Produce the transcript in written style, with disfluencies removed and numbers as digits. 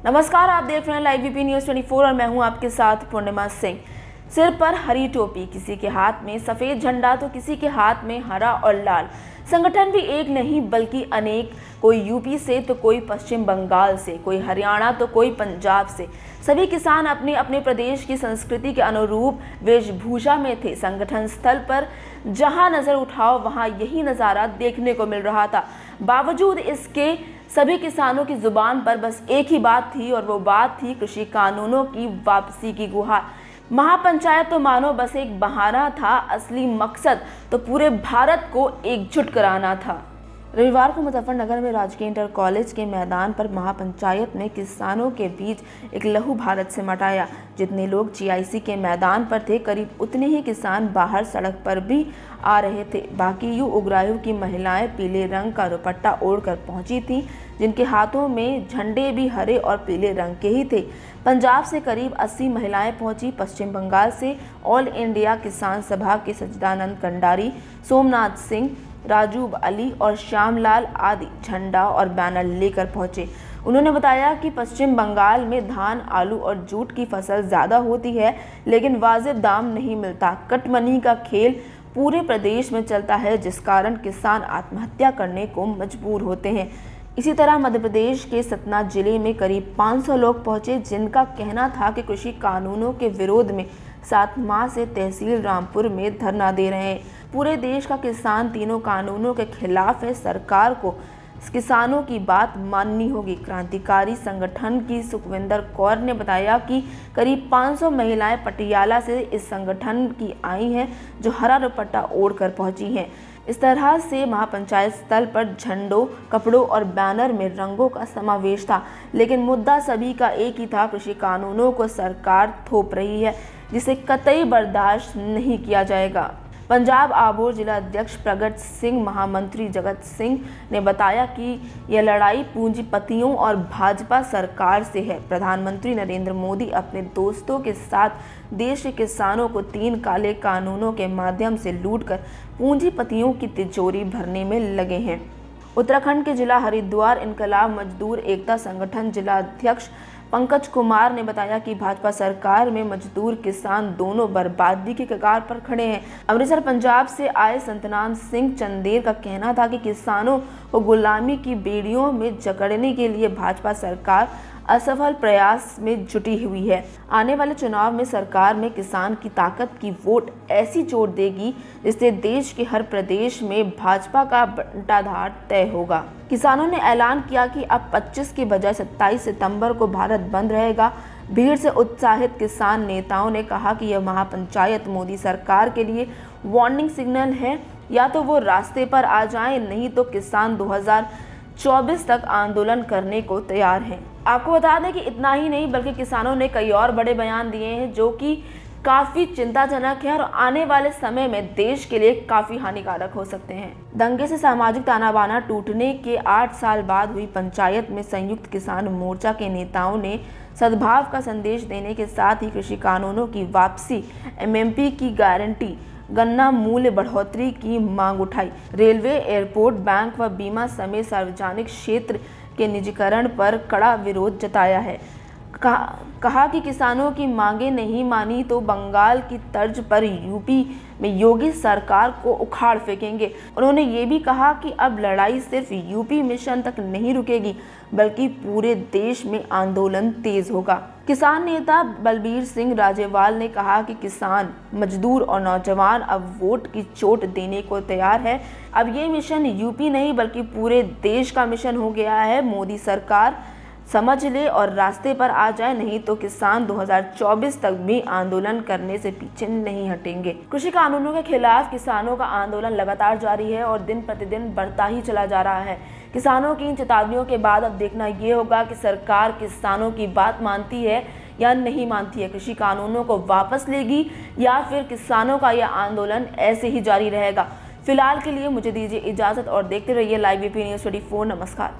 नमस्कार, आप देख रहे हैं लाइव वीपी न्यूज़ 24 और मैं हूं आपके साथ पूर्णिमा सिंह। सिर पर हरी टोपी, किसी के हाथ में सफेद झंडा तो किसी के हाथ में हरा और लाल। संगठन भी एक नहीं बल्कि अनेक, कोई यूपी से तो कोई पश्चिम बंगाल से, कोई हरियाणा तो कोई पंजाब से। सभी किसान अपने अपने प्रदेश की संस्कृति के अनुरूप वेशभूषा में थे। संगठन स्थल पर जहां नजर उठाओ वहां यही नज़ारा देखने को मिल रहा था। बावजूद इसके सभी किसानों की जुबान पर बस एक ही बात थी और वो बात थी कृषि कानूनों की वापसी की गुहार। महापंचायत तो मानो बस एक बहाना था, असली मकसद तो पूरे भारत को एकजुट कराना था। रविवार को मुजफ्फरनगर में राजकीय इंटर कॉलेज के मैदान पर महापंचायत में किसानों के बीच एक लहू भारत से मटाया। जितने लोग जीआईसी के मैदान पर थे, करीब उतने ही किसान बाहर सड़क पर भी आ रहे थे। बाकी यूं उग्राहियों की महिलाएं पीले रंग का दुपट्टा ओढ़कर पहुंची थीं, जिनके हाथों में झंडे भी हरे और पीले रंग के ही थे। पंजाब से करीब 80 महिलाएं पहुंची। पश्चिम बंगाल से ऑल इंडिया किसान सभा के सच्चिदानंद कंडारी, सोमनाथ सिंह, राजूब अली और श्यामलाल आदि झंडा और बैनर लेकर पहुंचे। उन्होंने बताया कि पश्चिम बंगाल में धान, आलू और जूट की फसल ज़्यादा होती है, लेकिन वाजिब दाम नहीं मिलता। कटमनी का खेल पूरे प्रदेश में चलता है, जिस कारण किसान आत्महत्या करने को मजबूर होते हैं। इसी तरह मध्य प्रदेश के सतना जिले में करीब 500 लोग पहुंचे, जिनका कहना था कि कृषि कानूनों के विरोध में 7 माह से तहसील रामपुर में धरना दे रहे हैं। पूरे देश का किसान तीनों कानूनों के खिलाफ है। सरकार को किसानों की बात माननी होगी। क्रांतिकारी संगठन की सुखविंदर कौर ने बताया कि करीब 500 महिलाएं पटियाला से इस संगठन की आई हैं, जो हरा दुपट्टा ओढ़कर पहुंची हैं। इस तरह से महापंचायत स्थल पर झंडों, कपड़ों और बैनर में रंगों का समावेश था, लेकिन मुद्दा सभी का एक ही था। कृषि कानूनों को सरकार थोप रही है, जिसे कतई बर्दाश्त नहीं किया जाएगा। पंजाब आबोर जिला अध्यक्ष प्रगट सिंह, महामंत्री जगत सिंह ने बताया कि यह लड़ाई पूंजीपतियों और भाजपा सरकार से है। प्रधानमंत्री नरेंद्र मोदी अपने दोस्तों के साथ देश के किसानों को 3 काले कानूनों के माध्यम से लूटकर पूंजीपतियों की तिजोरी भरने में लगे हैं। उत्तराखंड के जिला हरिद्वार इनकलाब मजदूर एकता संगठन जिला अध्यक्ष पंकज कुमार ने बताया कि भाजपा सरकार में मजदूर किसान दोनों बर्बादी के कगार पर खड़े हैं। अमृतसर पंजाब से आए संतनाम सिंह चंदेर का कहना था कि किसानों को गुलामी की बेड़ियों में जकड़ने के लिए भाजपा सरकार असफल प्रयास में जुटी हुई है। आने वाले चुनाव में सरकार में किसान की ताकत की वोट ऐसी चोट देगी, जिससे देश के हर प्रदेश में भाजपा का बंटाधार तय होगा। किसानों ने ऐलान किया कि अब 25 की बजाय 27 सितंबर को भारत बंद रहेगा। भीड़ से उत्साहित किसान नेताओं ने कहा कि यह महापंचायत मोदी सरकार के लिए वार्निंग सिग्नल है। या तो वो रास्ते पर आ जाएं, नहीं तो किसान 2024 तक आंदोलन करने को तैयार हैं। आपको बता दें कि इतना ही नहीं बल्कि किसानों ने कई और बड़े बयान दिए हैं, जो कि काफी चिंताजनक है और आने वाले समय में देश के लिए काफी हानिकारक हो सकते हैं। दंगे से सामाजिक ताना बाना टूटने के 8 साल बाद हुई पंचायत में संयुक्त किसान मोर्चा के नेताओं ने सद्भाव का संदेश देने के साथ ही कृषि कानूनों की वापसी, एमएसपी की गारंटी, गन्ना मूल्य बढ़ोतरी की मांग उठाई। रेलवे, एयरपोर्ट, बैंक व बीमा समेत सार्वजनिक क्षेत्र के निजीकरण पर कड़ा विरोध जताया है। कहा कि किसानों की मांगे नहीं मानी तो बंगाल की तर्ज पर यूपी में योगी सरकार को उखाड़ फेंकेंगे। उन्होंने ये भी कहा कि अब लड़ाई सिर्फ यूपी मिशन तक नहीं रुकेगी, बल्कि पूरे देश में आंदोलन तेज होगा। किसान नेता बलबीर सिंह राजेवाल ने कहा कि किसान, मजदूर और नौजवान अब वोट की चोट देने को तैयार है। अब ये मिशन यूपी नहीं बल्कि पूरे देश का मिशन हो गया है। मोदी सरकार समझ ले और रास्ते पर आ जाए, नहीं तो किसान 2024 तक भी आंदोलन करने से पीछे नहीं हटेंगे। कृषि कानूनों के खिलाफ किसानों का आंदोलन लगातार जारी है और दिन प्रतिदिन बढ़ता ही चला जा रहा है। किसानों की इन चेतावनियों के बाद अब देखना ये होगा कि सरकार किसानों की बात मानती है या नहीं मानती है। कृषि कानूनों को वापस लेगी या फिर किसानों का यह आंदोलन ऐसे ही जारी रहेगा। फिलहाल के लिए मुझे दीजिए इजाजत और देखते रहिए लाइव वीपी न्यूज़ 24। नमस्कार।